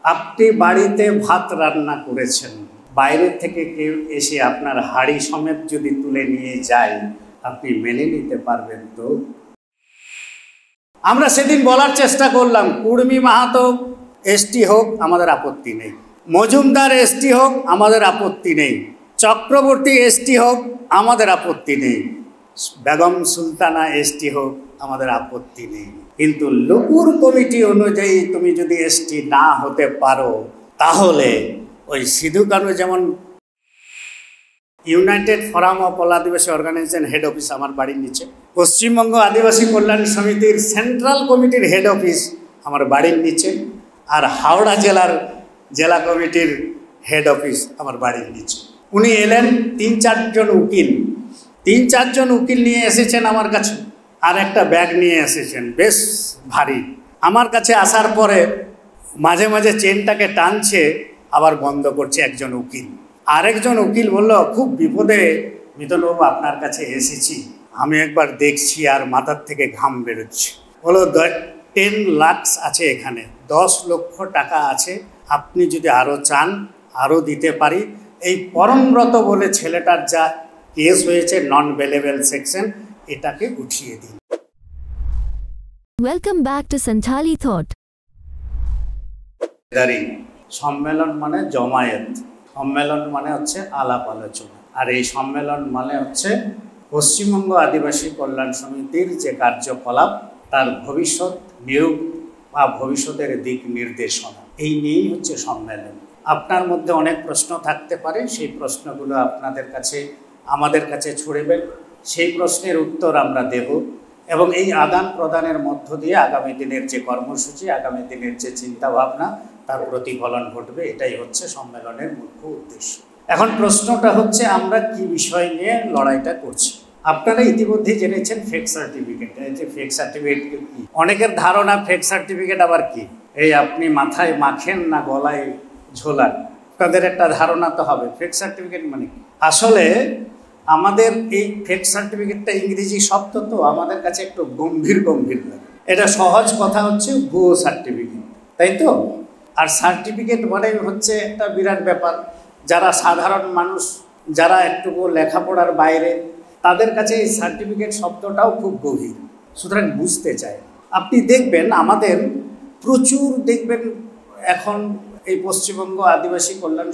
আপনি বাড়িতে ভাত রান্না করেছেন, বাইরে থেকে কেউ এসে আপনার হাঁড়ি সমেত যদি তুলে নিয়ে যায়, আপনি মেনে নিতে পারবেন তো? আমরা সেদিন বলার চেষ্টা করলাম, কুর্মী মাহাতো এসটি হোক আমাদের আপত্তি নেই, মজুমদার এসটি হোক আমাদের আপত্তি নেই, চক্রবর্তী এসটি হোক আমাদের আপত্তি নেই, বেগম সুলতানা এসটি হোক আমাদের আপত্তি নেই। কিন্তু লুকুর কমিটি অনুযায়ী তুমি যদি এসটি না হতে পারো, তাহলে ওই সিধু কানু যেমন united forum of all Adivasi organization head office আমার বাড়ির নিচে, পশ্চিমবঙ্গ আদিবাসী কল্যাণ সমিতির সেন্ট্রাল কমিটির হেড অফিস আমার বাড়ির নিচে, আর হাওড়া জেলার জেলা কমিটির হেড অফিস আমার বাড়ির নিচে। উনি এলেন, 3-4 জন উকিল নিয়ে এসেছেন আমার কাছে, আর একটা ব্যাগ নিয়ে এসেছেন বেশ ভারী। আমার কাছে আসার পরে মাঝে মাঝে চেনটাকে টানছে, আবার বন্ধ করছে একজন উকিল। আরেকজন উকিল বলল, খুব বিপদে মিতনবাবু আপনার কাছে এসেছি, আমি একবার দেখছি আর মাথার থেকে ঘাম বেরোচ্ছে। বলো 10 লাখ আছে এখানে, 10 লক্ষ টাকা আছে, আপনি যদি আরও চান আরও দিতে পারি। এই পরমব্রত বলে ছেলেটার যা কেস হয়েছে নন বেলেবল সেকশন, এটাকে উঠিয়ে দিন। Welcome back to Santhali thought. সম্মেলন মানে জমায়েত, সম্মেলন মানে হচ্ছে আলাপ আলোচনা, আর এই সম্মেলন মানে হচ্ছে পশ্চিমবঙ্গ আদিবাসী কল্যাণ সমিতির যে কার্যকলাপ, তার ভবিষ্যৎ নিরূপ বা ভবিষ্যতের দিক নির্দেশনা, এই নিয়েই হচ্ছে সম্মেলন। আপনার মধ্যে অনেক প্রশ্ন থাকতে পারে, সেই প্রশ্নগুলো আপনাদের কাছে আমাদের কাছে ছড়বেন, সেই প্রশ্নের উত্তর আমরা দেব, এবং এই আদান প্রদানের মধ্য দিয়ে আগামী দিনের যে কর্মসূচি, আগামী দিনের যে চিন্তাভাবনা, তার প্রতিফলন ঘটবে। এটাই হচ্ছে সম্মেলনের মুখ্য উদ্দেশ্য। এখন প্রশ্নটা হচ্ছে, আমরা কি বিষয় নিয়ে লড়াইটা করছি? আপনারা ইতিমধ্যে জেনেছেন ফেক সার্টিফিকেট। এই যে ফেক সার্টিফিকেট কি, অনেকের ধারণা ফেক সার্টিফিকেট আবার কি, এই আপনি মাথায় মাখেন না গলায় ঝোলান, তাদের একটা ধারণা তো হবে ফেক সার্টিফিকেট মানে কি। আসলে আমাদের এই ফেক সার্টিফিকেটটা ইংরেজি শব্দ, তো আমাদের কাছে একটু গম্ভীর লাগে। এটা সহজ কথা হচ্ছে ভুয়ো সার্টিফিকেট, তাই তো? আর সার্টিফিকেট মানে হচ্ছে একটা বিরাট ব্যাপার। যারা সাধারণ মানুষ, যারা একটুকু লেখাপড়ার বাইরে, তাদের কাছে এই সার্টিফিকেট শব্দটাও খুব গভীর, সুতরাং বুঝতে চায়। আপনি দেখবেন আমাদের প্রচুর দেখবেন এখন এই পশ্চিমবঙ্গ আদিবাসী কল্যাণ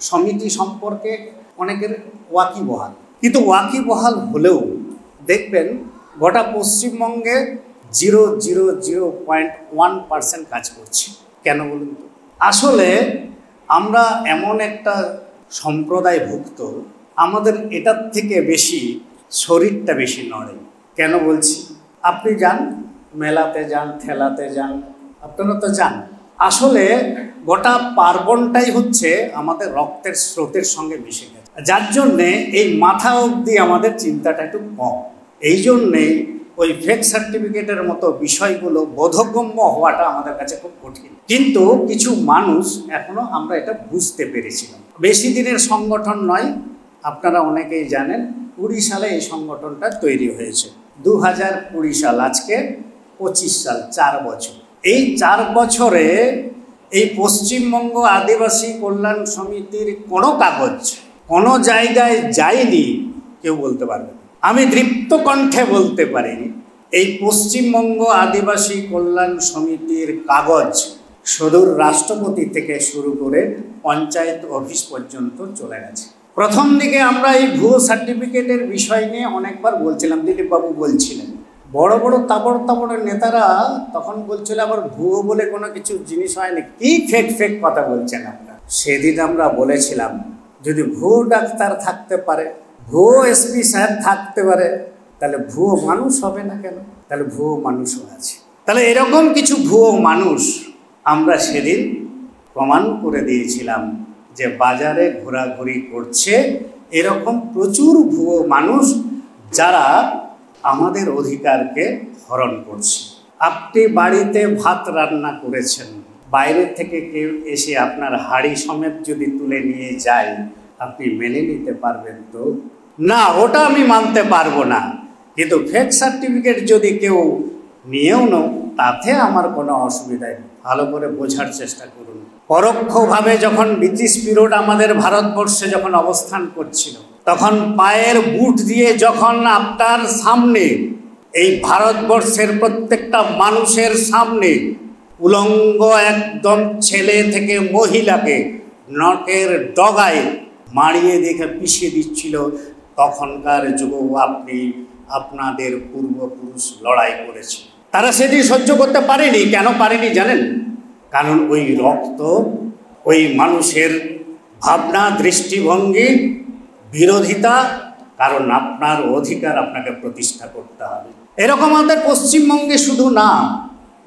সমিতি সম্পর্কে অনেকের ওয়াকিবহাল, কিন্তু ওয়াকিবহাল হলেও দেখবেন গোটা পশ্চিমবঙ্গে 0.01% কাজ করছে। কেন বলুন তো? আসলে আমরা এমন একটা সম্প্রদায়ভুক্ত, আমাদের এটার থেকে বেশি শরীরটা বেশি নড়ে। কেন বলছি? আপনি যান মেলাতে, যান ঠেলাতে, যান, আপনারা তো যান। আসলে গোটা পার্বণটাই হচ্ছে আমাদের রক্তের স্রোতের সঙ্গে মিশে গেছে, যার জন্যে এই মাথা অবধি আমাদের চিন্তাটা একটু কম। এই জন্যেই ওই ফেক সার্টিফিকেটের মতো বিষয়গুলো বোধগম্য হওয়াটা আমাদের কাছে খুব কঠিন। কিন্তু কিছু মানুষ এখনো আমরা এটা বুঝতে পেরেছিলাম। বেশি দিনের সংগঠন নয়, আপনারা অনেকেই জানেন 20 সালে এই সংগঠনটা তৈরি হয়েছে। 2020 সাল, আজকে 25 সাল, 4 বছর। এই 4 বছরে এই পশ্চিমবঙ্গ আদিবাসী কল্যাণ সমিতির কোনো কাগজ কোনো জায়গায় যায়নি কেউ বলতে পারবে না। আমি দৃপ্ত কণ্ঠে বলতে পারি, এই পশ্চিমবঙ্গ আদিবাসী কল্যাণ সমিতির কাগজ সুদূর রাষ্ট্রপতি থেকে শুরু করে পঞ্চায়েত অফিস পর্যন্ত চলে গেছে। প্রথম দিকে আমরা এই ভুয়ো সার্টিফিকেটের বিষয় নিয়ে অনেকবার বলছিলাম, দিলীপবাবু বলছিলেন, বড় বড় তাবড় নেতারা তখন বলছিল আবার ভুয়ো বলে কোনো কিছু জিনিস হয়নি, কি ফেক কথা বলছেন আপনারা। সেদিন আমরা বলেছিলাম, যদি ভুয়ো ডাক্তার থাকতে পারে, ভুয়ো এসপি সাহেব থাকতে পারে, তাহলে ভুয়ো মানুষ হবে না কেন? তাহলে ভুয়ো মানুষও আছে। তাহলে এরকম কিছু ভুয়ো মানুষ আমরা সেদিন প্রমাণ করে দিয়েছিলাম যে বাজারে ঘোরাঘুরি করছে এরকম প্রচুর ভুয়ো মানুষ, যারা আমাদের অধিকারকে হরণ করছে। আপনি বাড়িতে ভাত রান্না করেছেন, বাইরে থেকে কেউ এসে আপনার হাঁড়ি সমেত যদি তুলে নিয়ে যায়, আপনি মেনে নিতে পারবেন তো? না, ওটা আমি মানতে পারবো না। কিন্তু ফেক সার্টিফিকেট যদি কেউ নিয়েও নাও, তাতে আমার কোনো অসুবিধা ভালো করে বোঝার চেষ্টা করুন। পরোক্ষভাবে যখন ব্রিটিশ পিরিয়ড আমাদের ভারতবর্ষে যখন অবস্থান করছিল, তখন পায়ের বুট দিয়ে যখন আপনার সামনে এই ভারতবর্ষের প্রত্যেকটা মানুষের সামনে উলঙ্গ একদম ছেলে থেকে মহিলাকে নখের ডগায় মারিয়ে দেখে পিষিয়ে দিচ্ছিল, তখনকার যুগ আপনি আপনাদের পূর্বপুরুষ লড়াই করেছে। তারা সেটি সহ্য করতে পারেনি। কেন পারেনি জানেন? কারণ ওই রক্ত, ওই মানুষের ভাবনা, দৃষ্টিভঙ্গি, বিরোধিতা, কারণ আপনার অধিকার আপনাকে প্রতিষ্ঠা করতে হবে। এরকম আমাদের পশ্চিমবঙ্গে শুধু না,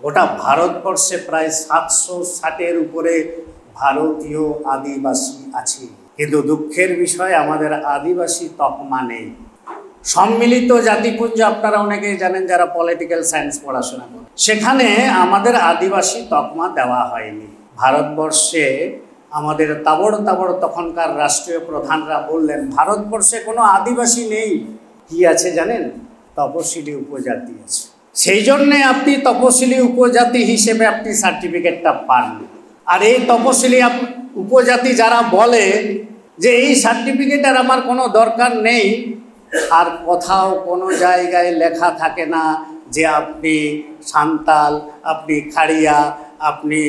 গোটা ভারতবর্ষে প্রায় 760-এর উপরে ভারতীয় আদিবাসী আছে। কিন্তু দুঃখের বিষয়, আমাদের আদিবাসী তকমা নেই। সম্মিলিত জাতিপুঞ্জ আপনারা অনেকেই জানেন যারা পলিটিক্যাল সায়েন্স পড়াশোনা করেন, সেখানে আমাদের আদিবাসী তকমা দেওয়া হয়নি। ভারতবর্ষে আমাদের তাবড় তাবড় তখনকার রাষ্ট্রীয় প্রধানরা বললেন, ভারতবর্ষে কোনো আদিবাসী নেই। কি আছে জানেন? তপশিলি উপজাতি আছে। সেই জন্যে আপনি তপশিলি উপজাতি হিসেবে আপনি সার্টিফিকেটটা পান। আর এই তপশিলি উপজাতি যারা বলে যে এই সার্টিফিকেট আর আমার কোনো দরকার নেই, আর কোথাও কোনো জায়গায় লেখা থাকে না যে আপনি সান্তাল, আপনি খাড়িয়া, আপনি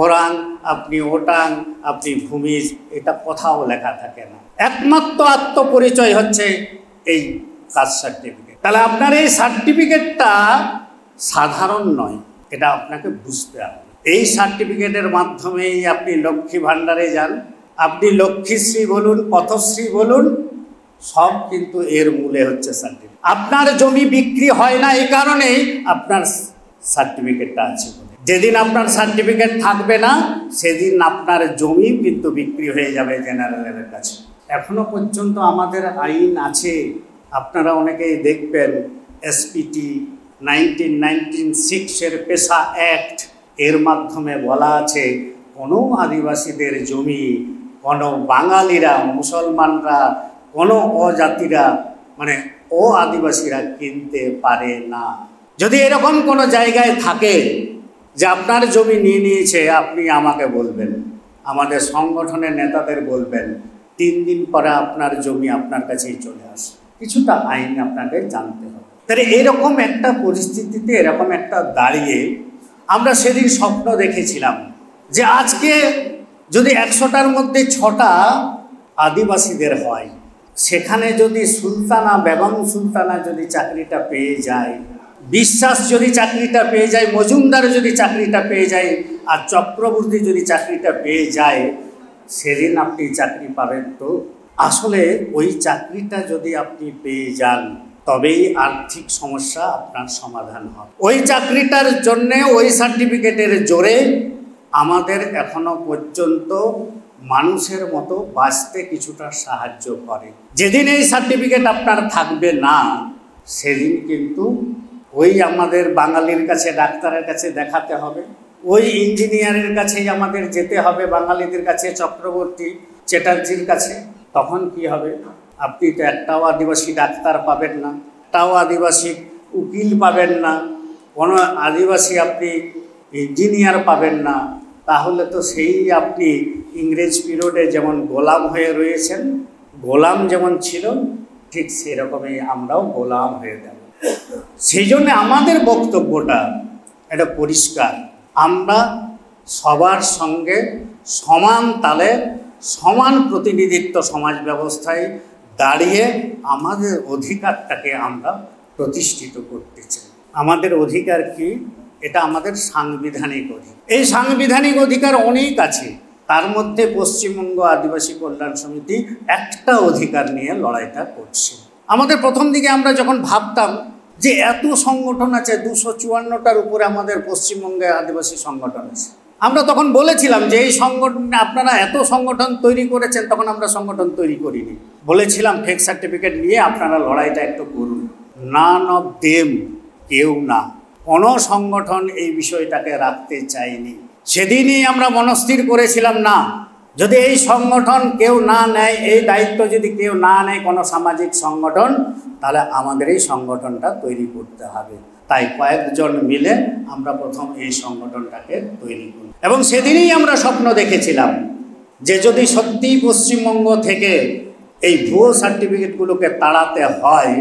ওরাং, আপনি ওটাং, আপনি ভূমিজ, এটা কোথাও লেখা থাকে না। একমাত্র আত্মপরিচয় হচ্ছে এই কাস্ট সার্টিফিকেট। তাহলে আপনার এই সার্টিফিকেটটা সাধারণ নয়, এটা আপনাকে বুঝতে হবে। এই সার্টিফিকেটের মাধ্যমেই আপনি লক্ষ্মী ভাণ্ডারে যান, আপনি লক্ষ্মীশ্রী বলুন, পথশ্রী বলুন, সব কিন্তু এর মূলে হচ্ছে সার্টিফিকেট। আপনার জমি বিক্রি হয় না এই কারণেই আপনার সার্টিফিকেটটা আছে। যেদিন আপনার সার্টিফিকেট থাকবে না, সেদিন আপনার জমি কিন্তু বিক্রি হয়ে যাবে জেনারেলের কাছে। এখনো পর্যন্ত আমাদের আইন আছে, আপনারা অনেকেই দেখবেন এসপিটি 1996-এর পেশা অ্যাক্ট, এর মাধ্যমে বলা আছে কোনো আদিবাসীদের জমি কোনো বাঙালিরা, মুসলমানরা, কোনো অজাতিরা মানে ও আদিবাসীরা কিনতে পারে না। যদি এরকম কোনো জায়গায় থাকে যে আপনার জমি নিয়ে নিয়েছে, আপনি আমাকে বলবেন, আমাদের সংগঠনের নেতাদের বলবেন, 3 দিন পরে আপনার জমি আপনার কাছেই চলে আসে। কিছুটা আইন আপনাকে জানতে হবে। তাহলে এরকম একটা পরিস্থিতিতে, এরকম একটা দাঁড়িয়ে আমরা সেদিন স্বপ্ন দেখেছিলাম যে আজকে যদি 100টার মধ্যে 6টা আদিবাসীদের হয়, সেখানে যদি সুলতানা, বেগম সুলতানা যদি চাকরিটা পেয়ে যায়, বিশ্বাস যদি চাকরিটা পেয়ে যায়, মজুমদার যদি চাকরিটা পেয়ে যায়, আর চক্রবর্তী যদি চাকরিটা পেয়ে যায়, সেদিন আপনি চাকরি পাবেন। তো আসলে ওই চাকরিটা যদি আপনি পেয়ে যান, তবেই আর্থিক সমস্যা আপনার সমাধান হবে। ওই চাকরিটার জন্যে, ওই সার্টিফিকেটের জোরে আমাদের এখনো পর্যন্ত মানুষের মতো বাঁচতে কিছুটা সাহায্য করে। যেদিন এই সার্টিফিকেট আপনার থাকবে না, সেদিন কিন্তু ওই আমাদের বাঙালির কাছে, ডাক্তারের কাছে দেখাতে হবে, ওই ইঞ্জিনিয়ারের কাছেই আমাদের যেতে হবে, বাঙালিদের কাছে, চক্রবর্তী, চ্যাটার্জির কাছে। তখন কি হবে? আপনি তো একটাও আদিবাসী ডাক্তার পাবেন না, একটাও আদিবাসী উকিল পাবেন না, কোনো আদিবাসী আপনি ইঞ্জিনিয়ার পাবেন না। তাহলে তো সেই আপনি ইংরেজ পিরিয়ডে যেমন গোলাম হয়ে রয়েছেন, গোলাম যেমন ছিল, ঠিক সেরকমই আমরাও গোলাম হয়ে যাব। সেই জন্য আমাদের বক্তব্যটা এটা পরিষ্কার, আমরা সবার সঙ্গে সমান তালে, সমান প্রতিনিধিত্ব সমাজ ব্যবস্থায় দাঁড়িয়ে আমাদের অধিকারটাকে আমরা প্রতিষ্ঠিত করতে চাই। আমাদের অধিকার কি? এটা আমাদের সাংবিধানিক অধিকার। এই সাংবিধানিক অধিকার অনেক আছে, তার মধ্যে পশ্চিমবঙ্গ আদিবাসী কল্যাণ সমিতি একটা অধিকার নিয়ে লড়াইটা করছে। আমাদের প্রথম দিকে আমরা যখন ভাবতাম যে এত সংগঠন আছে, 254টার উপরে আমাদের পশ্চিমবঙ্গে আদিবাসী সংগঠন আছে, আমরা তখন বলেছিলাম যে এই সংগঠনে আপনারা এত সংগঠন তৈরি করেছেন, তখন আমরা সংগঠন তৈরি করিনি। বলেছিলাম ফেক সার্টিফিকেট নিয়ে আপনারা লড়াইটা একটু করুন। নান অফ দেম, কেউ না, কোনো সংগঠন এই বিষয়টাকে রাখতে চায়নি। সেদিনই আমরা মনস্থির করেছিলাম, না, যদি এই সংগঠন কেউ না নেয়, এই দায়িত্ব যদি কেউ না নেয় কোনো সামাজিক সংগঠন, তাহলে আমাদের এই সংগঠনটা তৈরি করতে হবে। তাই কয়েকজন মিলে আমরা প্রথম এই সংগঠনটাকে তৈরি করি এবং সেদিনই আমরা স্বপ্ন দেখেছিলাম যে যদি সত্যিই পশ্চিমবঙ্গ থেকে এই ভুয়ো সার্টিফিকেটগুলোকে তাড়াতে হয়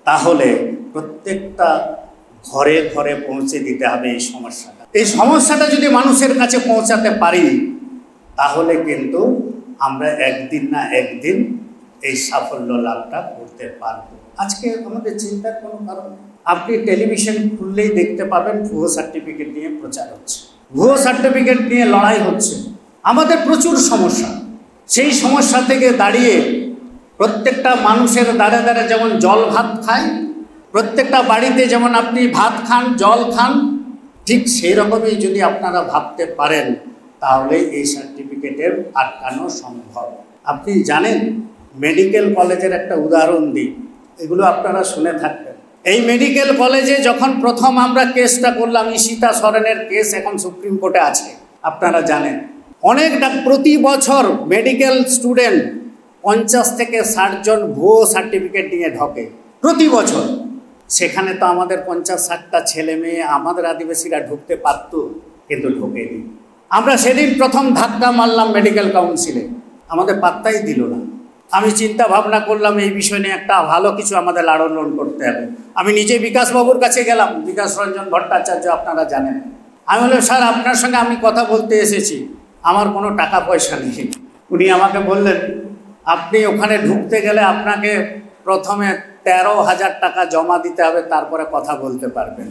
তাহলে প্রত্যেকটা ঘরে ঘরে পৌঁছে দিতে হবে এই সমস্যাটা। এই সমস্যাটা যদি মানুষের কাছে পৌঁছাতে পারি তাহলে কিন্তু আমরা একদিন না একদিন এই সাফল্য লাভটা করতে পারবো। আজকে আমাদের চিন্তার কোনো কারণ, আপনি টেলিভিশন খুললেই দেখতে পাবেন ভুয়ো সার্টিফিকেট নিয়ে প্রচার হচ্ছে, ভুয়ো সার্টিফিকেট নিয়ে লড়াই হচ্ছে। আমাদের প্রচুর সমস্যা, সেই সমস্যা থেকে দাঁড়িয়ে প্রত্যেকটা মানুষের দ্বারে দ্বারে যেমন জল ভাত খায়, প্রত্যেকটা বাড়িতে যেমন আপনি ভাত খান জল খান, ঠিক সেই রকমই যদি আপনারা ভাবতে পারেন তাহলে এই সার্টিফিকেটের আটকানো সম্ভব। আপনি জানেন, মেডিকেল কলেজের একটা উদাহরণ দিই, এগুলো আপনারা শুনে থাকবেন। এই মেডিকেল কলেজে যখন প্রথম আমরা কেসটা করলাম, ঈশিতা সরেনের কেস এখন সুপ্রিম কোর্টে আছে, আপনারা জানেন। অনেক প্রতি বছর মেডিকেল স্টুডেন্ট 50 থেকে 60 জন ভুয়ো সার্টিফিকেট নিয়ে ঢোকে প্রতি বছর। সেখানে তো আমাদের 50-60টা ছেলে মেয়ে আমাদের আদিবাসীরা ঢুকতে পারত, কিন্তু ঢোকেনি। আমরা সেদিন প্রথম ধাক্কা মারলাম মেডিকেল কাউন্সিলে, আমাদের পাত্তাই দিল না। আমি চিন্তা ভাবনা করলাম এই বিষয় নিয়ে একটা ভালো কিছু আমাদের লালন করতে হবে। আমি নিজে বিকাশবাবুর কাছে গেলাম, বিকাশ রঞ্জন ভট্টাচার্য আপনারা জানেন। আমি বললাম, স্যার আপনার সঙ্গে আমি কথা বলতে এসেছি, আমার কোনো টাকা পয়সা নেই। উনি আমাকে বললেন, আপনি ওখানে ঢুকতে গেলে আপনাকে প্রথমে 13,000 টাকা জমা দিতে হবে, তারপরে কথা বলতে পারবেন।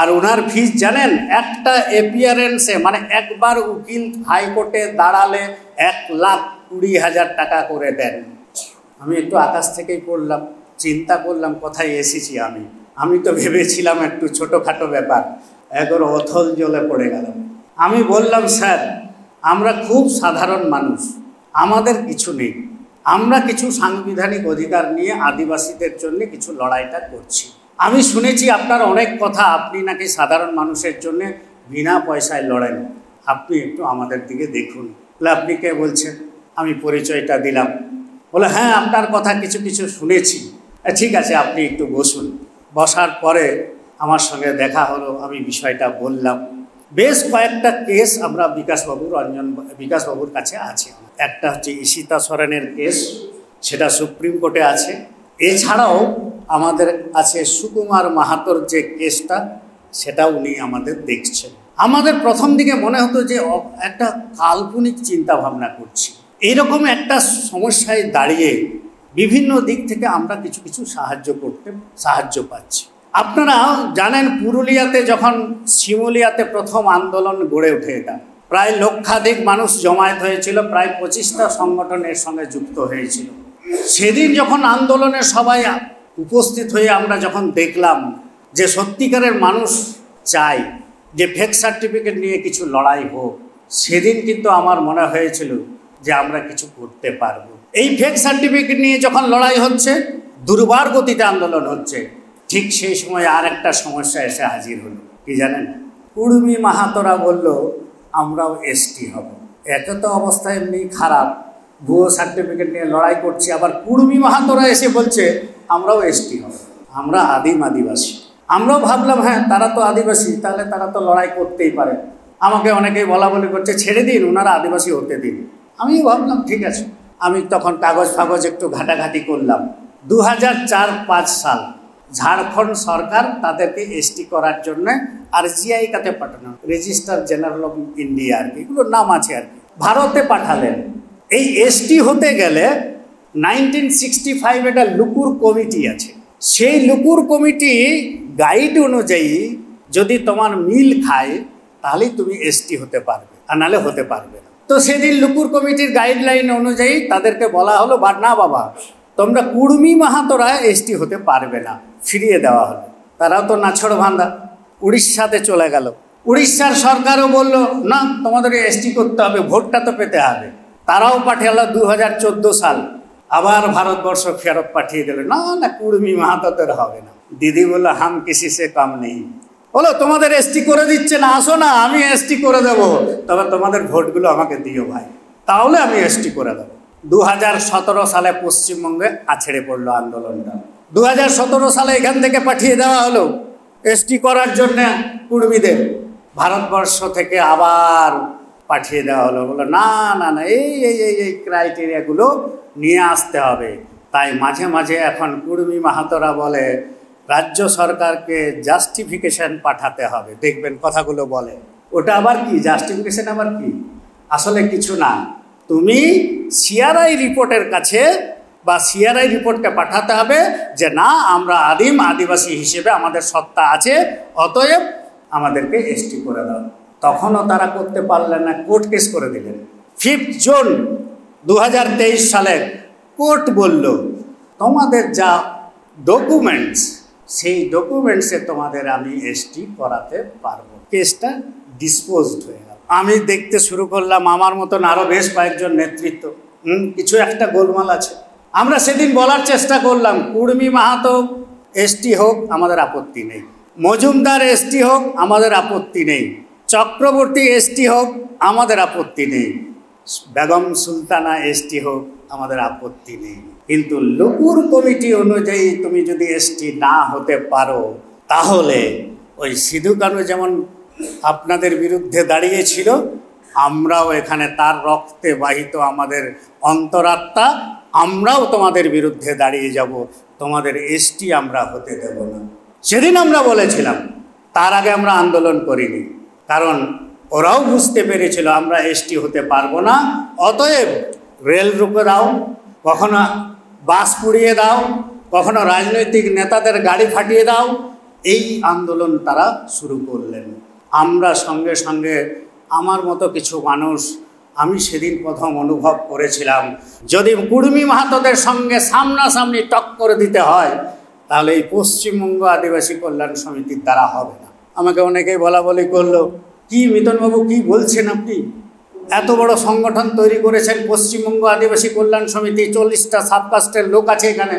আর ওনার ফিস জানেন, একটা অ্যাপিয়ারেন্সে মানে একবার উকিল হাইকোর্টে দাঁড়ালে 1,20,000 টাকা করে দেন। আমি একটু আকাশ থেকেই পড়লাম, চিন্তা করলাম কোথায় এসেছি আমি তো ভেবেছিলাম একটু ছোটোখাটো ব্যাপার, একবার অথল জলে পড়ে গেলাম। আমি বললাম, স্যার আমরা খুব সাধারণ মানুষ, আমাদের কিছু নেই, আমরা কিছু সাংবিধানিক অধিকার নিয়ে আদিবাসীদের জন্য কিছু লড়াইটা করছি। আমি শুনেছি আপনার অনেক কথা, আপনি নাকি সাধারণ মানুষের জন্য বিনা পয়সায় লড়েন, আপনি একটু আমাদের দিকে দেখুন। বলে, আপনি কে বলছেন? আমি পরিচয়টা দিলাম। বলে, হ্যাঁ আপনার কথা কিছু কিছু শুনেছি, ঠিক আছে আপনি একটু বসুন। বসার পরে আমার সঙ্গে দেখা হলো, আমি বিষয়টা বললাম। বেশ কয়েকটা কেস আমরা বিকাশবাবুর কাছে আছে। একটা হচ্ছে ঈশিতা সরেনের কেস, সেটা সুপ্রিম কোর্টে আছে। এছাড়াও আমাদের আছে সুকুমার মাহাতোর যে কেসটা, সেটা উনি আমাদের দেখছেন। আমাদের প্রথম দিকে মনে হতো যে একটা কাল্পনিক চিন্তা ভাবনা করছি। এইরকম একটা সমস্যায় দাঁড়িয়ে বিভিন্ন দিক থেকে আমরা কিছু কিছু সাহায্য পাচ্ছি। আপনারা জানেন, পুরুলিয়াতে যখন শিমুলিয়াতে প্রথম আন্দোলন গড়ে ওঠে, এটা প্রায় লক্ষাধিক মানুষ জমায়েত হয়েছিল, প্রায় 25টা সংগঠনের সঙ্গে যুক্ত হয়েছিল। সেদিন যখন আন্দোলনে সবাই উপস্থিত হয়ে আমরা যখন দেখলাম যে সত্যিকারের মানুষ চাই যে ফেক সার্টিফিকেট নিয়ে কিছু লড়াই হোক, সেদিন কিন্তু আমার মনে হয়েছিল যে আমরা কিছু করতে পারবো। এই ফেক সার্টিফিকেট নিয়ে যখন লড়াই হচ্ছে, দুর্বার গতিতে আন্দোলন হচ্ছে, ঠিক সেই সময় আর একটা সমস্যা এসে হাজির হলো। কি জানেন, কুড়মি মাহাতোরা বলল আমরাও এসটি হব। এত তো অবস্থা এমনি খারাপ, ভুয়ো সার্টিফিকেট নিয়ে লড়াই করছি, আবার কুড়মি মাহাতোরা এসে বলছে আমরাও এসটি হব, আমরা আদিবাসী। আমরাও ভাবলাম হ্যাঁ তারা তো আদিবাসী, তাহলে তারা তো লড়াই করতেই পারে। আমাকে অনেকেই বলা করছে ছেড়ে দিন, ওনারা আদিবাসী হতে দিন। আমিও ভাবলাম ঠিক আছে। আমি তখন কাগজ একটু ঘাটাঘাটি করলাম। 2004-05 সাল ঝাড়খণ্ড সরকার তাদেরকে এসটি করার জন্য আরজিআই কাতে পাঠানো, রেজিস্টার জেনারেল অফ ইন্ডিয়া আর কি, এগুলোর নাম আছে আর কি, ভারতে পাঠালেন। এই এসটি হতে গেলে 1965 একটা লুকুর কমিটি আছে। সেই লুকুর কমিটি গাইড অনুযায়ী যদি তোমার মিল খায় তাহলেই তুমি এসটি হতে পারবে, আর নাহলে হতে পারবে না। তো সেদিন লুকুর কমিটির গাইডলাইন অনুযায়ী তাদেরকে বলা হলো, না বাবা তোমরা কুড়মি মাহাতোরা এসটি হতে পারবে না, ফিরিয়ে দেওয়া হলো। তারাও তো নাছড় ভান্দা, উড়িষ্যাতে চলে গেল। উড়িষ্যার সরকারও বলল না তোমাদের এসটি করতে হবে, ভোটটা তো পেতে হবে। তারাও পাঠালো 2014 সাল, আবার ভারতবর্ষ ফেরত পাঠিয়ে দিল, না কুড়মি মাহাতোদের হবে না। দিদি বললো হাম কিসি সে কাম নেই, বলো তোমাদের এসটি করে দিচ্ছে না, আসো না আমি এসটি করে দেবো, তবে তোমাদের ভোটগুলো আমাকে দিও ভাই, তাহলে আমি এসটি করে দেবো। 2017 সালে পশ্চিমবঙ্গে আছড়ে পড়লো আন্দোলনটা। 2017 সালে এখান থেকে পাঠিয়ে দেওয়া হলো। এসটি করার জন্য কুর্মীদের ভারতবর্ষ থেকে আবার পাঠিয়ে দেওয়া হলো। বললো না না না, এই এই এই এই ক্রাইটেরিয়াগুলো নিয়ে আসতে হবে। তাই মাঝে মাঝে এখন কুর্মী মাহাতোরা বলে রাজ্য সরকারকে জাস্টিফিকেশন পাঠাতে হবে। দেখবেন কথাগুলো বলে, ওটা আবার কি জাস্টিফিকেশন, আবার কি? আসলে কিছু না, তুমি সিআরআই রিপোর্টের কাছে বা সিআরআই রিপোর্টকে পাঠাতে হবে যে না, আমরা আদিম আদিবাসী হিসেবে আমাদের সত্তা আছে, অতএব আমাদেরকে এসটি করে দাও। তখনও তারা করতে পারলেন না, কোর্ট কেস করে দিলেন। 5 জুন 2023 সালে কোর্ট বলল তোমাদের যা ডকুমেন্টস, সেই ডকুমেন্টসে তোমাদের আমি এসটি করাতে পারবো। কেসটা ডিসপোজড হয়ে গেল। আমি দেখতে শুরু করলাম, আমার মতন আরও বেশ কয়েকজন নেতৃত্ব, কিছু একটা গোলমাল আছে। আমরা সেদিন বলার চেষ্টা করলাম কুর্মী মাহাতো এসটি হোক, আমাদের আপত্তি নেই। মজুমদার এসটি হোক, আমাদের আপত্তি নেই। চক্রবর্তী এসটি হোক, আমাদের আপত্তি নেই। বেগম সুলতানা এসটি হোক, আমাদের আপত্তি নেই। কিন্তু লুকুর কমিটি অনুযায়ী তুমি যদি এসটি না হতে পারো, তাহলে ওই সিধু কানু যেমন আপনাদের বিরুদ্ধে দাঁড়িয়েছিল, আমরাও এখানে তার রক্তে বাহিত আমাদের অন্তরাত্মা, আমরাও তোমাদের বিরুদ্ধে দাঁড়িয়ে যাব। তোমাদের এসটি আমরা হতে দেব না। সেদিন আমরা বলেছিলাম, তার আগে আমরা আন্দোলন করিনি, কারণ ওরাও বুঝতে পেরেছিল আমরা এসটি হতে পারবো না। অতএব রেল রুখে দাও, কখনো বাস পুড়িয়ে দাও, কখনো রাজনৈতিক নেতাদের গাড়ি ফাটিয়ে দাও, এই আন্দোলন তারা শুরু করলেন। আমরা সঙ্গে সঙ্গে, আমার মতো কিছু মানুষ, আমি সেদিন প্রথম অনুভব করেছিলাম যদি কুর্মী মাহাতোদের সঙ্গে সামনাসামনি টক্কর দিতে হয়, তাহলে এই পশ্চিমবঙ্গ আদিবাসী কল্যাণ সমিতির দ্বারা হবে না। আমাকে অনেকেই বলা বলি করলো, কি মিতনবাবু কি বলছেন আপনি? এত বড় সংগঠন তৈরি করেছেন পশ্চিমবঙ্গ আদিবাসী কল্যাণ সমিতি, 40টা সাবকাস্টের লোক আছে এখানে,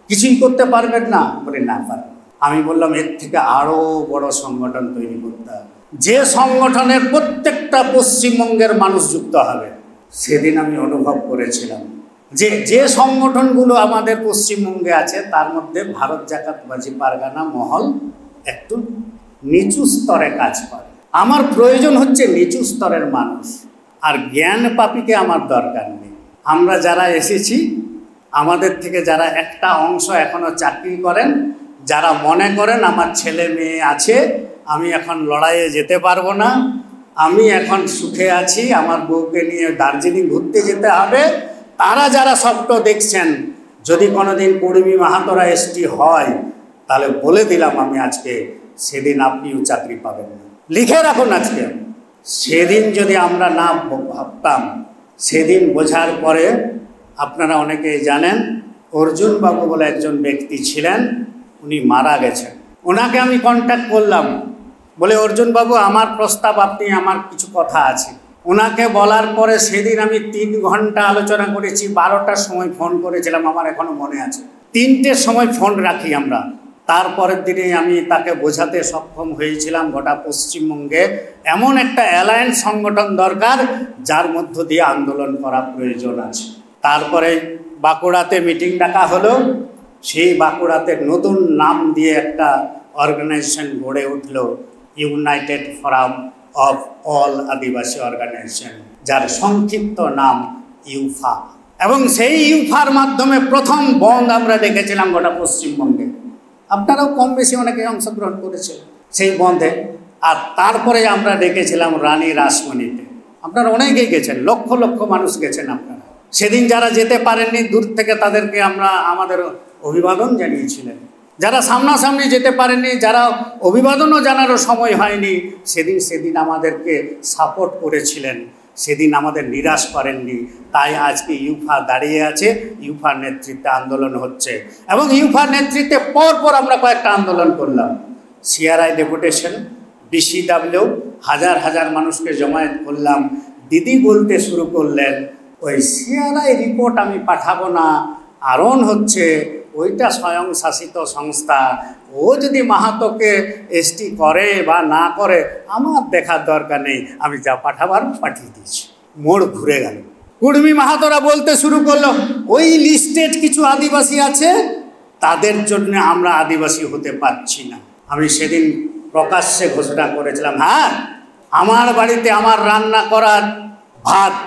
কিছুই করতে পারবেন না? বলে না পারবেন। আমি বললাম এর থেকে আরও বড় সংগঠন তৈরি করতে হবে, যে সংগঠনের প্রত্যেকটা পশ্চিমবঙ্গের মানুষ যুক্ত হবে। সেদিন আমি অনুভব করেছিলাম যে যে সংগঠনগুলো আমাদের পশ্চিমবঙ্গে আছে, তার মধ্যে ভারত জাকাতবাজি পারগানা মহল একটু নিচু স্তরে কাজ করে। আমার প্রয়োজন হচ্ছে নিচু স্তরের মানুষ, আর জ্ঞান পাপীকে আমার দরকার নেই। আমরা যারা এসেছি, আমাদের থেকে যারা একটা অংশ এখনো চাকরি করেন, যারা মনে করেন আমার ছেলে মেয়ে আছে, আমি এখন লড়াইয়ে যেতে পারবো না, আমি এখন সুখে আছি, আমার বউকে নিয়ে দার্জিলিং ঘুরতে যেতে হবে, তারা যারা স্বপ্ন দেখছেন যদি কোনোদিন কুর্মী মাহাতোরা এসটি হয়, তাহলে বলে দিলাম আমি আজকে, সেদিন আপনিও চাকরি পাবেন না। লিখে রাখুন আজকে। সেদিন যদি আমরা না ভাবতাম, সেদিন বোঝার পরে, আপনারা অনেকেই জানেন অর্জুন বাবু বলে একজন ব্যক্তি ছিলেন, উনি মারা গেছেন। ওনাকে আমি কন্ট্যাক্ট করলাম, বলে অর্জুন বাবু আমার প্রস্তাব, আপনি, আমার কিছু কথা আছে। ওনাকে বলার পরে সেদিন আমি 3 ঘন্টা আলোচনা করেছি। 12টার সময় ফোন করেছিলাম, আমার এখনো মনে আছে। 3টের সময় ফোন রাখি আমরা। তারপরের দিনে আমি তাকে বোঝাতে সক্ষম হয়েছিলাম গোটা পশ্চিমবঙ্গে এমন একটা অ্যালায়েন্স সংগঠন দরকার, যার মধ্য দিয়ে আন্দোলন করা প্রয়োজন আছে। তারপরে বাঁকুড়াতে মিটিং ডাকা হলো। সেই বাঁকুড়াতে নতুন নাম দিয়ে একটা অর্গানাইজেশন গড়ে উঠল, united forum of all Adivasi organization, যার সংক্ষিপ্ত নাম ইউফা। এবং সেই ইউফার মাধ্যমে প্রথম বন্ধ আমরা দেখেছিলাম গোটা পশ্চিমবঙ্গে। আপনারাও কম বেশি অনেকে অংশগ্রহণ করেছিলেন সেই বন্ধে। আর তারপরে আমরা দেখেছিলাম রানী রাসমণিতে, আপনারা অনেকেই গেছেন, লক্ষ লক্ষ মানুষ গেছেন আপনারা। সেদিন যারা যেতে পারেননি, দূর থেকে তাদেরকে আমরা আমাদের অভিবাদন জানিয়েছিলেন। যারা সামনাসামনি যেতে পারেননি, যারা অভিবাদনও জানারও সময় হয়নি, সেদিন আমাদেরকে সাপোর্ট করেছিলেন, সেদিন আমাদের নিরাশ করেননি। তাই আজকে ইউফা দাঁড়িয়ে আছে, ইউফার নেতৃত্বে আন্দোলন হচ্ছে। এবং ইউফার নেতৃত্বে পরপর আমরা কয়েকটা আন্দোলন করলাম। সিআরআই ডেপুটেশন, ডিসিডাব্লিউ, হাজার হাজার মানুষকে জমায়েত করলাম। দিদি বলতে শুরু করলেন, ওই সিআরআই রিপোর্ট আমি পাঠাবো না, কারণ হচ্ছে ওইটা স্বয়ংশাসিত সংস্থা, ও যদি মাহাতোকে এসটি করে বা না করে আমার দেখার দরকার নেই, আমি যা পাঠাবার পাঠিয়ে দিয়েছি। মোড় ঘুরে গেল। কুর্মী মাহাতোরা বলতে শুরু করলো, ওই লিস্টেড কিছু আদিবাসী আছে, তাদের জন্য আমরা আদিবাসী হতে পারছি না। আমি সেদিন প্রকাশ্যে ঘোষণা করেছিলাম, হ্যাঁ, আমার বাড়িতে আমার রান্না করা ভাত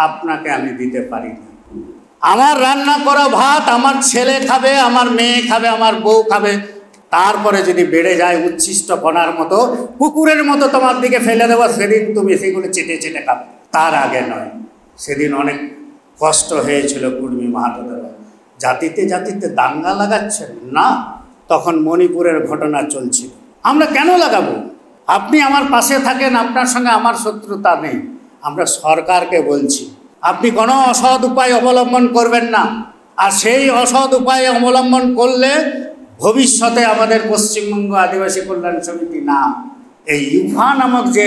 আপনাকে আমি দিতে পারি না। আমার রান্না করা ভাত আমার ছেলে খাবে, আমার মেয়ে খাবে, আমার বউ খাবে, তারপরে যদি বেড়ে যায় উচ্ছিষ্ট কণার মতো, কুকুরের মতো তোমার দিকে ফেলে দেবো, সেদিন তুমি সেগুলো চেটে চেটে খাবে, তার আগে নয়। সেদিন অনেক কষ্ট হয়েছিল কুর্মী মাহাতোদের। জাতিতে জাতিতে দাঙ্গা লাগাচ্ছেন না, তখন মণিপুরের ঘটনা চলছিল। আমরা কেন লাগাবো? আপনি আমার পাশে থাকেন, আপনার সঙ্গে আমার শত্রুতা নেই। আমরা সরকারকে বলছি, আপনি কোনো অসৎ উপায় অবলম্বন করবেন না। আর সেই অসৎ উপায় অবলম্বন করলে ভবিষ্যতে আমাদের পশ্চিমবঙ্গ আদিবাসী কল্যাণ সমিতি না, এই ইউফা নামক যে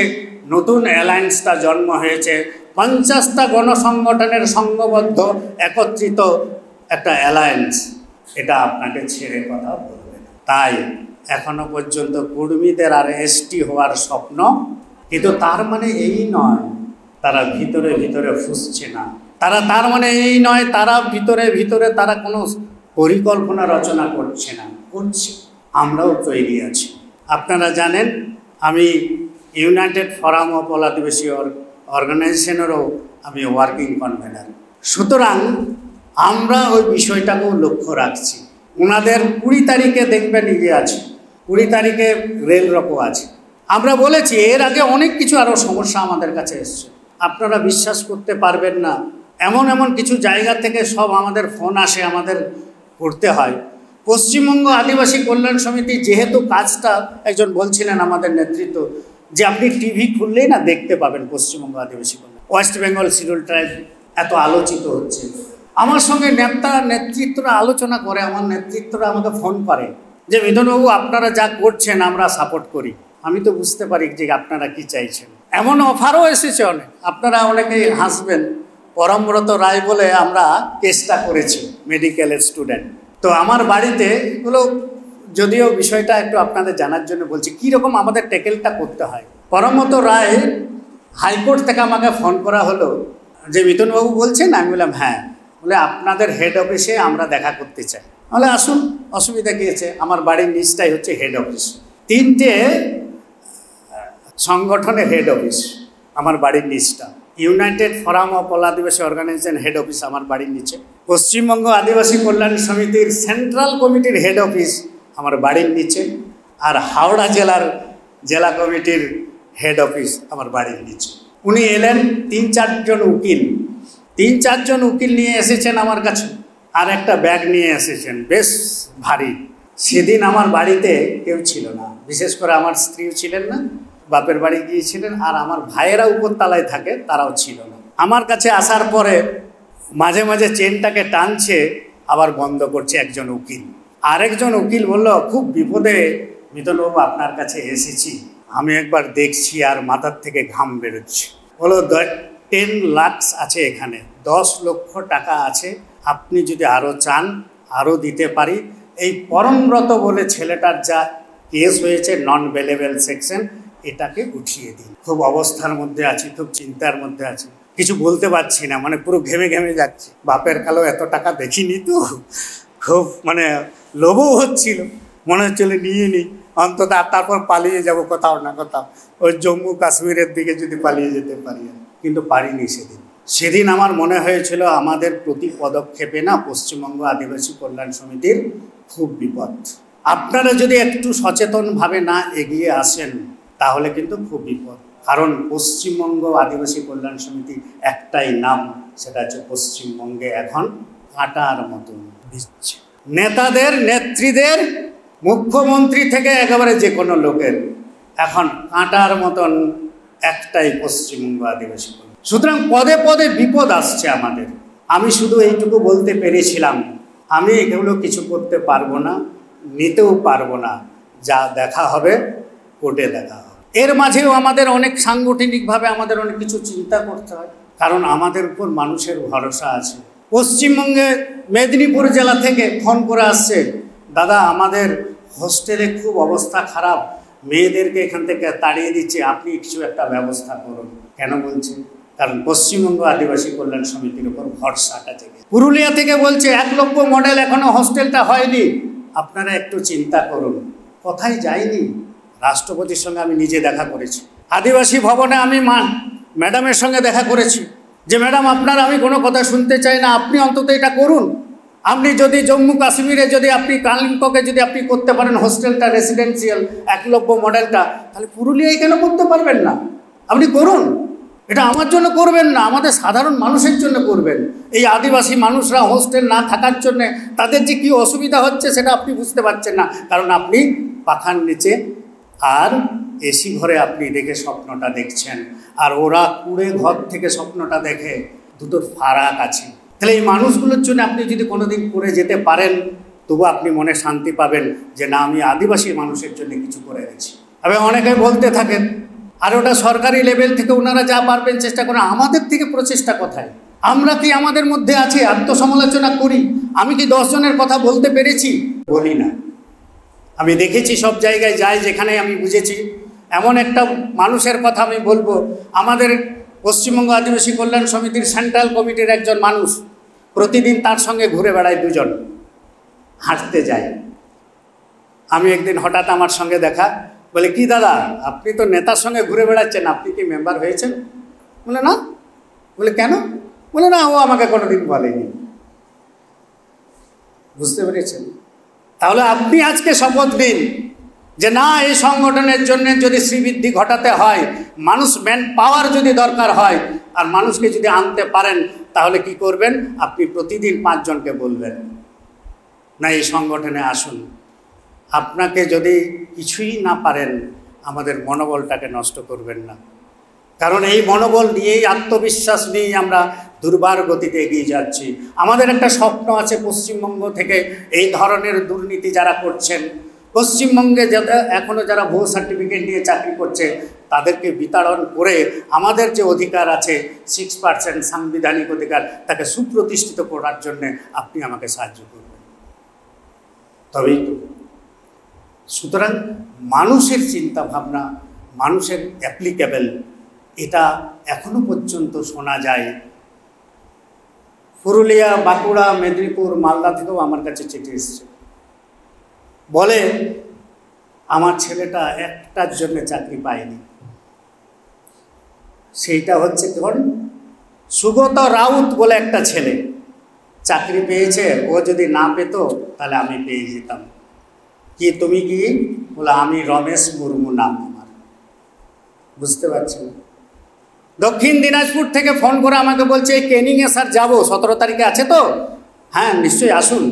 নতুন অ্যালায়েন্সটা জন্ম হয়েছে, 50টা গণসংগঠনের সংঘবদ্ধ একত্রিত একটা অ্যালায়েন্স, এটা আপনাকে ছেড়ে কথা বলবে না। তাই এখনো পর্যন্ত কুর্মীদের আর এসটি হওয়ার স্বপ্ন, কিন্তু তার মানে এই নয় তারা ভিতরে ভিতরে ফুসছে না, তার মানে এই নয় তারা ভিতরে ভিতরে তারা কোনো পরিকল্পনা রচনা করছে না, করছে। আমরাও তৈরি আছি। আপনারা জানেন আমি ইউনাইটেড ফোরাম অফ অল আদিবাসী অর্গানাইজেশনেরও আমি ওয়ার্কিং কনভেনার। সুতরাং আমরা ওই বিষয়টাকেও লক্ষ্য রাখছি। ওনাদের 20 তারিখে দেখবেন ইয়ে আছে, 20 তারিখে রেল রোকো আছে। আমরা বলেছি এর আগে অনেক কিছু আরও সমস্যা আমাদের কাছে এসছে, আপনারা বিশ্বাস করতে পারবেন না। এমন এমন কিছু জায়গা থেকে সব আমাদের ফোন আসে, আমাদের করতে হয়। পশ্চিমবঙ্গ আদিবাসী কল্যাণ সমিতি যেহেতু কাজটা, একজন বলছিলেন আমাদের নেতৃত্ব যে আপনি টিভি খুললেই না দেখতে পাবেন পশ্চিমবঙ্গ আদিবাসী কল্যাণ, ওয়েস্ট বেঙ্গল শিডিউল ট্রাইব এত আলোচিত হচ্ছে। আমার সঙ্গে নেতৃত্বরা আলোচনা করে, আমার নেতৃত্বরা আমাকে ফোন করে যে মিথুনবাবু আপনারা যা করছেন আমরা সাপোর্ট করি। আমি তো বুঝতে পারি যে আপনারা কি চাইছেন। এমন অফারও এসেছে অনেক, আপনারা অনেকেই হাসবেন। পরমব্রত রায় বলে আমরা কেসটা করেছি, মেডিকেলের স্টুডেন্ট। তো আমার বাড়িতে এগুলো, যদিও বিষয়টা একটু আপনাদের জানার জন্য বলছি কীরকম আমাদের ট্যাকেলটা করতে হয়। পরমব্রত রায় হাইকোর্ট থেকে আমাকে ফোন করা হলো যে মিথুনবাবু বলছেন। আমি বললাম হ্যাঁ। বলে আপনাদের হেড অফিসে আমরা দেখা করতে চাই। বলে আসুন, অসুবিধা কী আছে, আমার বাড়ির নিচটাই হচ্ছে হেড অফিস। 3টে সংগঠনের হেড অফিস আমার বাড়ির নিচটা। United forum of all Adivasi organization head office আমার বাড়ির নিচে, পশ্চিমবঙ্গ আদিবাসী কল্যাণ সমিতির সেন্ট্রাল কমিটির হেড অফিস আমার বাড়ির নিচে, আর হাওড়া জেলার জেলা কমিটির হেড অফিস আমার বাড়ির নিচে। উনি এলেন, 3-4 জন উকিল, 3-4 জন উকিল নিয়ে এসেছেন আমার কাছে, আর একটা ব্যাগ নিয়ে এসেছেন বেশ ভারী। সেদিন আমার বাড়িতে কেউ ছিল না, বিশেষ করে আমার স্ত্রীও ছিলেন না, বাপের বাড়ি গিয়েছিলেন, আর আমার ভাইয়েরা উপরতলায় থাকে তারাও ছিল না। আমার কাছে আসার পরে মাঝে মাঝে চেনটাকে টানছে আবার বন্ধ করছে একজন উকিল। আরেকজন উকিল বলল খুব বিপদে মিথুনবাবু আপনার কাছে এসেছি, আমি একবার দেখছি আর মাথার থেকে ঘাম বেরোচ্ছে। বলো 10 লাখ আছে এখানে, 10 লক্ষ টাকা আছে, আপনি যদি আরও চান আরও দিতে পারি। এই পরমব্রত বলে ছেলেটার যা কেস হয়েছে নন বেলেবেল সেকশন, এটাকে উঠিয়ে দিন। খুব অবস্থার মধ্যে আছি, খুব চিন্তার মধ্যে আছি, কিছু বলতে পারছি না, মানে পুরো ঘেমে ঘেমে যাচ্ছে। বাপের কালো এত টাকা দেখিনি তো, খুব মানে লোভও হচ্ছিল, মনে হচ্ছিল নিয়ে নিই অন্তত, আর তারপর পালিয়ে যাব কোথাও না কোথাও, ওই জম্মু কাশ্মীরের দিকে যদি পালিয়ে যেতে পারি। কিন্তু পারিনি। সেদিন আমার মনে হয়েছিল আমাদের প্রতি পদক্ষেপে না পশ্চিমবঙ্গ আদিবাসী কল্যাণ সমিতির খুব বিপদ। আপনারা যদি একটু সচেতনভাবে না এগিয়ে আসেন তাহলে কিন্তু খুব বিপদ। কারণ পশ্চিমবঙ্গ আদিবাসী কল্যাণ সমিতি একটাই নাম, সেটা হচ্ছে পশ্চিমবঙ্গে এখন কাঁটার মতন দিচ্ছে। নেতাদের, নেত্রীদের, মুখ্যমন্ত্রী থেকে একেবারে যে কোনো লোকের এখন কাঁটার মতন একটাই পশ্চিমবঙ্গ আদিবাসী কল্যাণ। সুতরাং পদে পদে বিপদ আসছে আমাদের। আমি শুধু এইটুকু বলতে পেরেছিলাম, আমি এগুলো কিছু করতে পারবো না, নিতেও পারবো না, যা দেখা হবে কোর্টে দেখা হবে। এর মাঝেও আমাদের অনেক সাংগঠনিকভাবে আমাদের অনেক কিছু চিন্তা করতে হয়, কারণ আমাদের উপর মানুষের ভরসা আছে। পশ্চিমবঙ্গে মেদিনীপুর জেলা থেকে ফোন করে আসছে, দাদা আমাদের হোস্টেলে খুব অবস্থা খারাপ, মেয়েদেরকে এখান থেকে তাড়িয়ে দিচ্ছে, আপনি কিছু একটা ব্যবস্থা করুন। কেন বলছেন? কারণ পশ্চিমবঙ্গ আদিবাসী কল্যাণ সমিতির উপর ভরসাটা জেগে। পুরুলিয়া থেকে বলছে 1 লক্ষ মডেল এখনো হোস্টেলটা হয়নি, আপনারা একটু চিন্তা করুন। কথাই যায়নি। রাষ্ট্রপতির সঙ্গে আমি নিজে দেখা করেছি, আদিবাসী ভবনে আমি ম্যাডামের সঙ্গে দেখা করেছি যে ম্যাডাম আপনার আমি কোনো কথা শুনতে চাই না, আপনি অন্তত এটা করুন। আপনি যদি জম্মু কাশ্মীরে যদি আপনি কালিম্পংয়ে যদি আপনি করতে পারেন হোস্টেলটা রেসিডেন্সিয়াল একলব্য মডেলটা, তাহলে পুরুলিয়ায় কেন করতে পারবেন না? আপনি করুন। এটা আমার জন্য করবেন না, আমাদের সাধারণ মানুষের জন্য করবেন। এই আদিবাসী মানুষরা হোস্টেল না থাকার জন্যে তাদের যে কী অসুবিধা হচ্ছে সেটা আপনি বুঝতে পারছেন না, কারণ আপনি পাখার নিচে আর এসি ঘরে আপনি দেখে স্বপ্নটা দেখছেন, আর ওরা কুড়ে ঘর থেকে স্বপ্নটা দেখে, দুটোর ফারাক আছে। তাহলে এই মানুষগুলোর জন্য আপনি যদি কোনোদিন করে যেতে পারেন, তবু আপনি মনে শান্তি পাবেন যে না, আমি আদিবাসী মানুষের জন্য কিছু করে গেছি। এবং অনেকে বলতে থাকেন, আর ওটা সরকারি লেভেল থেকে ওনারা যা পারবেন চেষ্টা করেন, আমাদের থেকে প্রচেষ্টা কোথায়? আমরা কি আমাদের মধ্যে আছে আত্মসমালোচনা করি? আমি কি 10 জনের কথা বলতে পেরেছি? বলি না। আমি দেখেছি সব জায়গায় যাই, যেখানে আমি বুঝেছি এমন একটা মানুষের কথা আমি বলবো। আমাদের পশ্চিমবঙ্গ আদিবাসী কল্যাণ সমিতির সেন্ট্রাল কমিটির একজন মানুষ, প্রতিদিন তার সঙ্গে ঘুরে বেড়ায়, দুজন হাঁটতে যায়। আমি একদিন হঠাৎ আমার সঙ্গে দেখা, বলে কি দাদা আপনি তো নেতার সঙ্গে ঘুরে বেড়াচ্ছেন, আপনি কি মেম্বার হয়েছেন? বলে না। বলে কেন? বলে না, ও আমাকে কোনোদিন বলেনি। বুঝতে পেরেছেন? তাহলে আপনি আজকে শপথ নিন যে না, এই সংগঠনের জন্য যদি শ্রীবৃদ্ধি ঘটাতে হয়, মানুষ ম্যান পাওয়ার যদি দরকার হয়, আর মানুষকে যদি আনতে পারেন, তাহলে কি করবেন? আপনি প্রতিদিন 5 জনকে বলবেন না এই সংগঠনে আসুন। আপনাকে যদি কিছুই না পারেন, আমাদের মনোবলটাকে নষ্ট করবেন না, কারণ এই মনোবল নিয়েই, আত্মবিশ্বাস নিয়েই আমরা দুর্বার গতিতে এগিয়ে যাচ্ছি। আমাদের একটা স্বপ্ন আছে পশ্চিমবঙ্গ থেকে এই ধরনের দুর্নীতি যারা করছেন, পশ্চিমবঙ্গে এখনও যারা ভুয়ো সার্টিফিকেট নিয়ে চাকরি করছে, তাদেরকে বিতাড়ন করে আমাদের যে অধিকার আছে 6% সাংবিধানিক অধিকার, তাকে সুপ্রতিষ্ঠিত করার জন্যে আপনি আমাকে সাহায্য করবেন, তবেই তো। সুতরাং মানুষের চিন্তা ভাবনা, মানুষের অ্যাপ্লিকেবল, এটা এখনো পর্যন্ত শোনা যায়। পুরুলিয়া, বাঁকুড়া, মেদিনীপুর, মালদা থেকেও আমার কাছে চিঠি এসছে, বলে আমার ছেলেটা একটার জন্য চাকরি পায়নি। সেইটা হচ্ছে কোন? সুগত রাউত বলে একটা ছেলে চাকরি পেয়েছে। ও যদি না পেত তাহলে আমি পেয়ে যেতাম। কি তুমি কি? বলে আমি রমেশ মুর্মু নাম আমার। বুঝতে পারছেন? দক্ষিণ দিনাজপুর থেকে ফোন করে আমাকে বলছে এই ট্রেনিংয়ে স্যার যাবো, 17 তারিখে আছে তো? হ্যাঁ নিশ্চয়ই আসুন।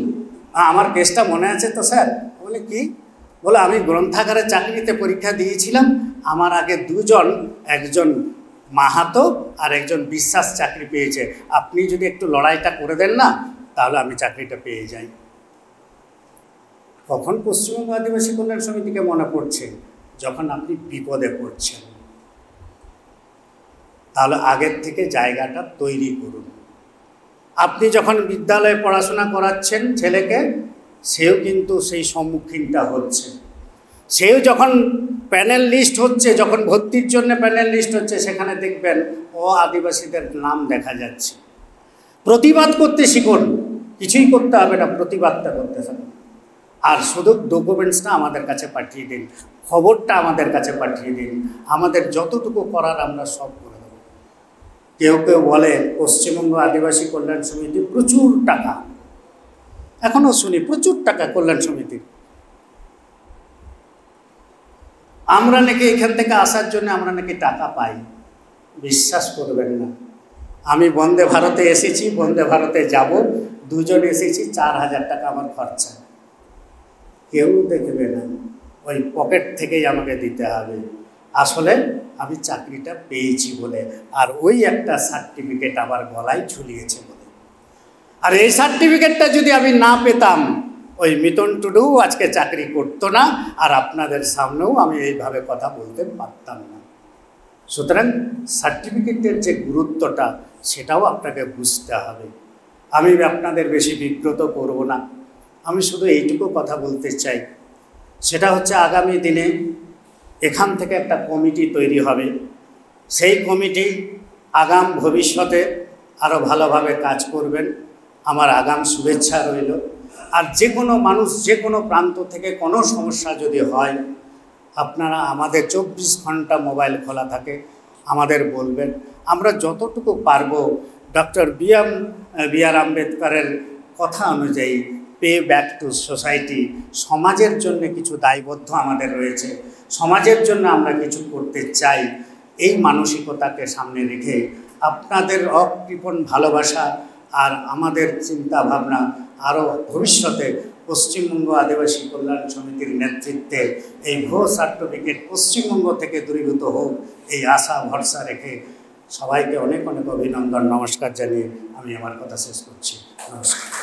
আমার কেসটা মনে আছে তো স্যার? বলে কি? বলে আমি গ্রন্থাগারে চাকরিতে পরীক্ষা দিয়েছিলাম, আমার আগে 2 জন, একজন মাহাতো আর একজন বিশ্বাস চাকরি পেয়েছে, আপনি যদি একটু লড়াইটা করে দেন না, তাহলে আমি চাকরিটা পেয়ে যাই। কখন পশ্চিমবঙ্গ আদিবাসী কল্যাণ সমিতিকে মনে পড়ছে? যখন আপনি বিপদে পড়ছেন। তাহলে আগের থেকে জায়গাটা তৈরি করুন। আপনি যখন বিদ্যালয়ে পড়াশোনা করাচ্ছেন ছেলেকে, সেও কিন্তু সেই সম্মুখীনটা হচ্ছে। সেও যখন প্যানেল লিস্ট হচ্ছে, যখন ভর্তির জন্য প্যানেল লিস্ট হচ্ছে, সেখানে দেখবেন ও আদিবাসীদের নাম দেখা যাচ্ছে। প্রতিবাদ করতে শিখুন, কিছুই করতে হবে না, প্রতিবাদটা করতে হবে। আর শুধু ডকুমেন্টসটা আমাদের কাছে পাঠিয়ে দিন, খবরটা আমাদের কাছে পাঠিয়ে দিন, আমাদের যতটুকু করার আমরা সব করে দেব। কেউ কেউ বলে পশ্চিমবঙ্গ আদিবাসী কল্যাণ সমিতি প্রচুর টাকা, এখনও শুনি প্রচুর টাকা কল্যাণ সমিতির। আমরা নাকি এখান থেকে আসার জন্য আমরা নাকি টাকা পাই। বিশ্বাস করবেন না, আমি বন্দে ভারতে এসেছি, বন্দে ভারতে যাব, 2 জন এসেছি, 4000 টাকা আমার খরচা। কেউ দেখবে না, ওই পকেট থেকেই আমাকে দিতে হবে। আসলে আমি চাকরিটা পেয়েছি বলে, আর ওই একটা সার্টিফিকেট আবার গলায় ঝুলিয়েছে বলে। আর এই সার্টিফিকেটটা যদি আমি না পেতাম, ওই মিতন টুডু আজকে চাকরি করতো না, আর আপনাদের সামনেও আমি এইভাবে কথা বলতে পারতাম না। সুতরাং সার্টিফিকেটের যে গুরুত্বটা, সেটাও আপনাকে বুঝতে হবে। আমি আপনাদের বেশি বিব্রত করব না, আমি শুধু এইটুকু কথা বলতে চাই, সেটা হচ্ছে আগামী দিনে এখান থেকে একটা কমিটি তৈরি হবে। সেই কমিটি আগাম ভবিষ্যতে আরও ভালোভাবে কাজ করবেন। আমার আগাম শুভেচ্ছা রইল। আর যে কোনো মানুষ যে কোনো প্রান্ত থেকে কোনো সমস্যা যদি হয়, আপনারা আমাদের 24 ঘন্টা মোবাইল খোলা থাকে, আমাদের বলবেন। আমরা যতটুকু পারবো ডক্টর বি.আর. আম্বেদকরের কথা অনুযায়ী পে ব্যাক টু সোসাইটি, সমাজের জন্য কিছু দায়বদ্ধ আমাদের রয়েছে, সমাজের জন্য আমরা কিছু করতে চাই, এই মানসিকতাকে সামনে রেখে আপনাদের অকৃপণ ভালোবাসা আর আমাদের চিন্তা ভাবনা আরও ভবিষ্যতে পশ্চিমবঙ্গ আদিবাসী কল্যাণ সমিতির নেতৃত্বে এই ভুয়ো সার্টিফিকেট পশ্চিমবঙ্গ থেকে দূরীভূত হোক, এই আশা ভরসা রেখে সবাইকে অনেক অনেক অভিনন্দন, নমস্কার জানিয়ে আমি আমার কথা শেষ করছি। নমস্কার।